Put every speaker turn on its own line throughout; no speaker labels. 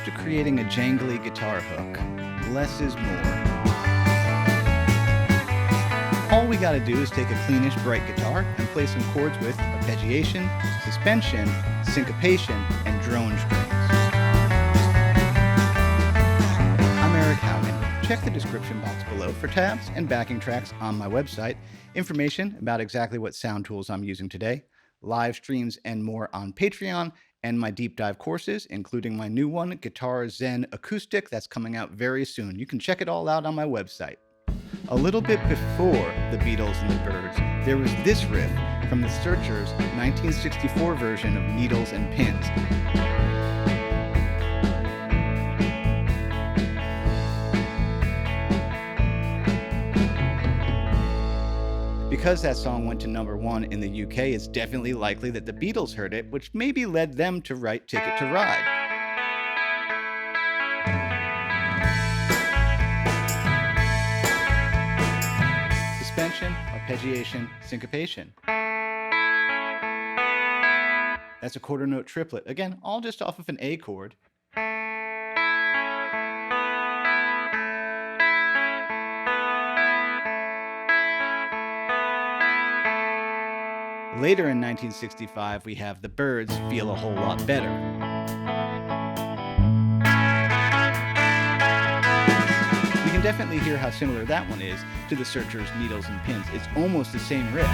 to creating a jangly guitar hook. Less is more. All we gotta do is take a cleanish, bright guitar and play some chords with arpeggiation, suspension, syncopation, and drone strings. I'm Eric Haugen. Check the description box below for tabs and backing tracks on my website, information about exactly what sound tools I'm using today, live streams and more on Patreon, and my deep dive courses, including my new one, Guitar Zen Acoustic, that's coming out very soon. You can check it all out on my website. A little bit before the Beatles and the Byrds, there was this riff from the Searchers' 1964 version of Needles and Pins. Because that song went to #1 in the UK, it's definitely likely that the Beatles heard it, which maybe led them to write Ticket to Ride. Suspension, arpeggiation, syncopation. That's a quarter note triplet. Again, all just off of an A chord. Later in 1965, we have the Byrds Feel a Whole Lot Better. You can definitely hear how similar that one is to the Searchers' Needles and Pins. It's almost the same riff.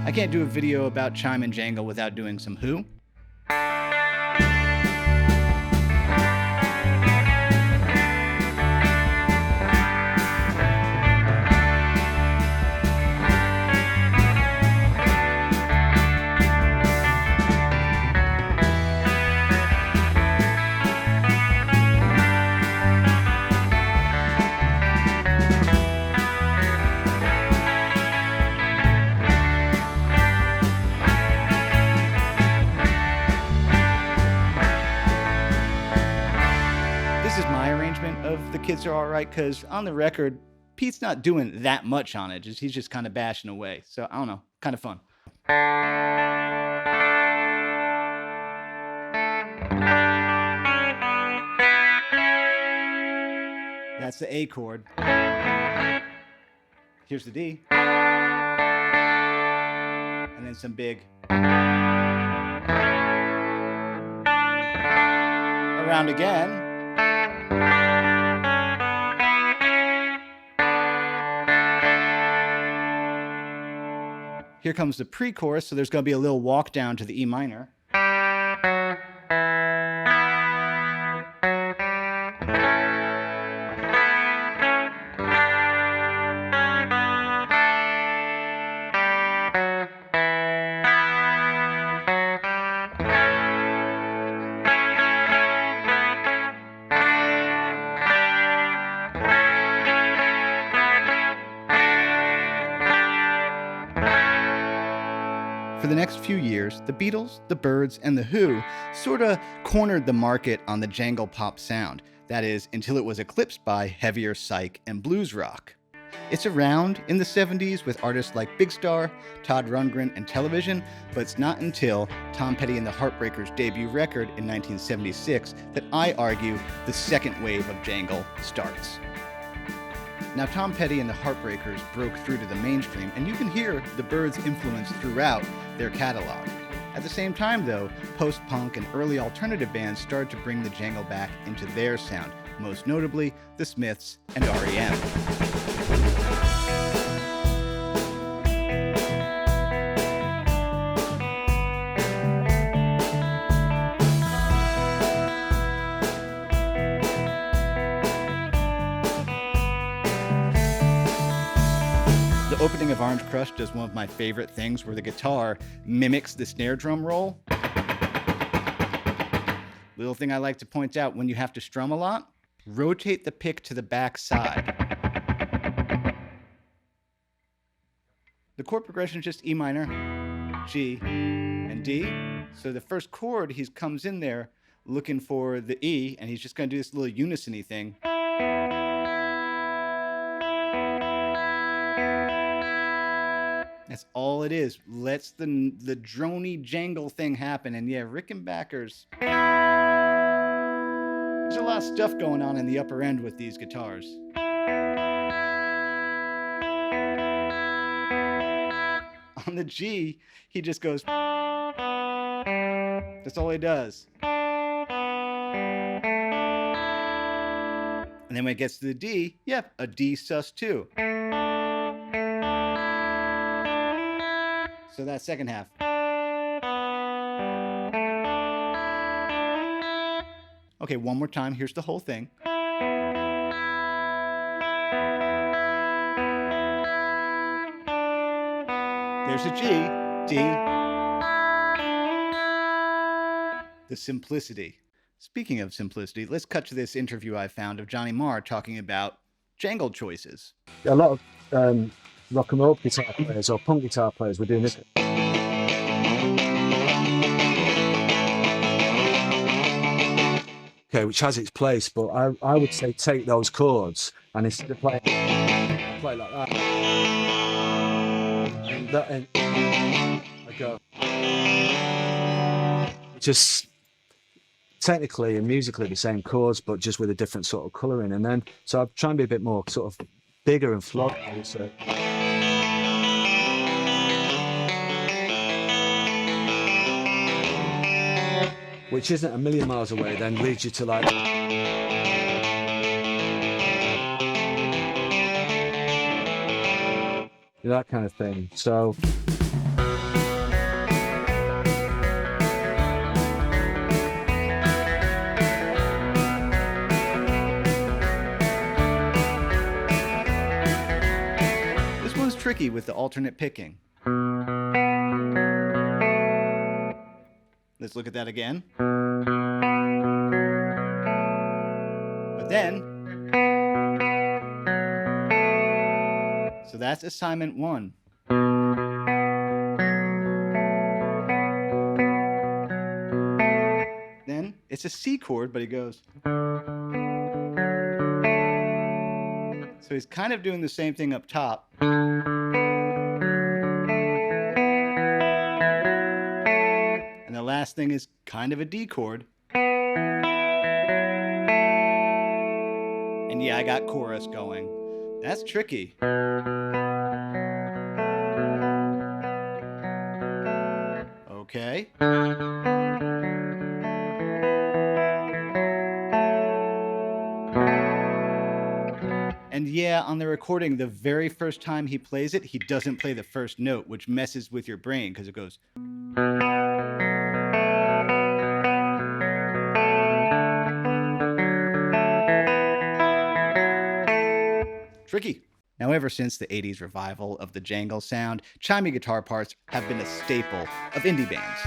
I can't do a video about Chime and Jangle without doing some Who. This is my arrangement of The Kids Are Alright, because on the record, Pete's not doing that much on it. He's just kind of bashing away. So, I don't know, kind of fun. That's the A chord. Here's the D. And then some big. Around again. Here comes the pre-chorus, so there's going to be a little walk down to the E minor. For the next few years, the Beatles, the Byrds, and the Who sort of cornered the market on the jangle pop sound. That is, until it was eclipsed by heavier psych and blues rock. It's around in the 70s with artists like Big Star, Todd Rundgren, and Television, but it's not until Tom Petty and the Heartbreakers' debut record in 1976 that I argue the second wave of jangle starts. Now, Tom Petty and the Heartbreakers broke through to the mainstream, and you can hear the Byrds' influence throughout their catalog. At the same time, though, post-punk and early alternative bands started to bring the jangle back into their sound, most notably the Smiths and R.E.M. The opening of Orange Crush does one of my favorite things where the guitar mimics the snare drum roll. Little thing I like to point out, when you have to strum a lot, rotate the pick to the back side. The chord progression is just E minor, G, and D. So the first chord, he comes in there looking for the E, and he's just going to do this little unison-y thing. That's all it is. Lets the drony jangle thing happen. And yeah, Rickenbackers. There's a lot of stuff going on in the upper end with these guitars. On the G, he just goes. That's all he does. And then when it gets to the D, yep, a D sus2. So that second half. Okay, one more time. Here's the whole thing. There's a G, D. The simplicity. Speaking of simplicity, let's cut to this interview I found of Johnny Marr talking about jangle choices.
A lot of rock and roll guitar players or punk guitar players were doing this. Okay, which has its place, but I would say take those chords and instead of play like that, and I go just technically and musically the same chords, but just with a different sort of colouring. And then so I try and be a bit more sort of bigger and floral. So. Which isn't a million miles away, then leads you to like that kind of thing. So
this one's tricky with the alternate picking. Let's look at that again. But then, so that's assignment 1. Then it's a C chord, but he goes. So he's kind of doing the same thing up top. And the last thing is kind of a D chord. And yeah, I got chorus going. That's tricky. Okay. And yeah, on the recording, the very first time he plays it, he doesn't play the first note, which messes with your brain because it goes. Tricky. Now, ever since the 80s revival of the jangle sound, chimey guitar parts have been a staple of indie bands.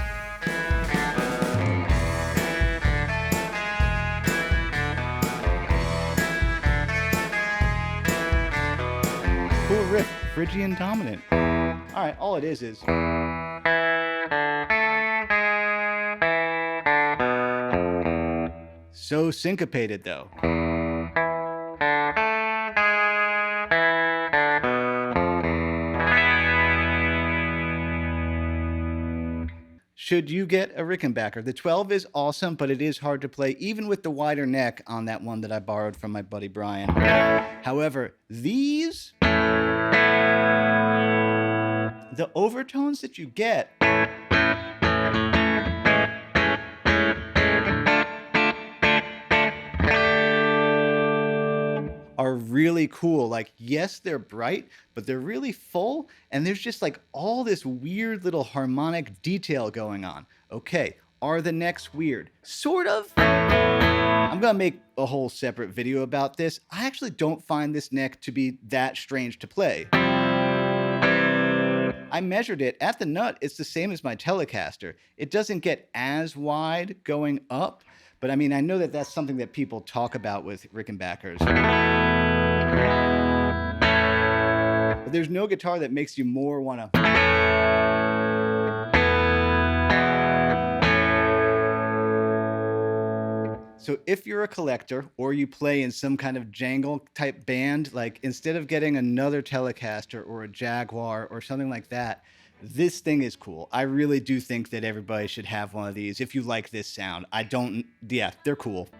Cool riff, Phrygian dominant. All right, all it is so syncopated, though. Should you get a Rickenbacker? The 12 is awesome, but it is hard to play, even with the wider neck on that one that I borrowed from my buddy Brian. However, these, the overtones that you get are really cool. Like, yes, they're bright, but they're really full, and there's just like all this weird little harmonic detail going on. Okay, are the necks weird? Sort of. I'm gonna make a whole separate video about this. I actually don't find this neck to be that strange to play. I measured it at the nut. It's the same as my Telecaster. It doesn't get as wide going up, but I mean, I know that that's something that people talk about with Rickenbackers. But there's no guitar that makes you more want to. So if you're a collector or you play in some kind of jangle type band, like instead of getting another Telecaster or a Jaguar or something like that, this thing is cool. I really do think that everybody should have one of these if you like this sound. Yeah, they're cool.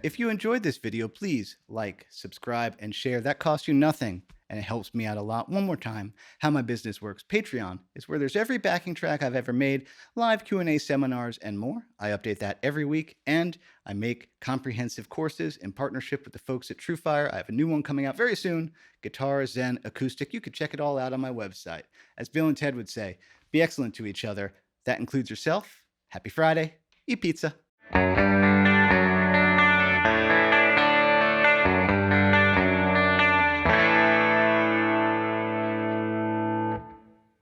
If you enjoyed this video, please like, subscribe, and share. That costs you nothing, and it helps me out a lot. One more time, how my business works. Patreon is where there's every backing track I've ever made, live Q&A seminars, and more. I update that every week, and I make comprehensive courses in partnership with the folks at TrueFire. I have a new one coming out very soon, Guitar, Zen, Acoustic. You can check it all out on my website. As Bill and Ted would say, be excellent to each other. That includes yourself. Happy Friday. Eat pizza.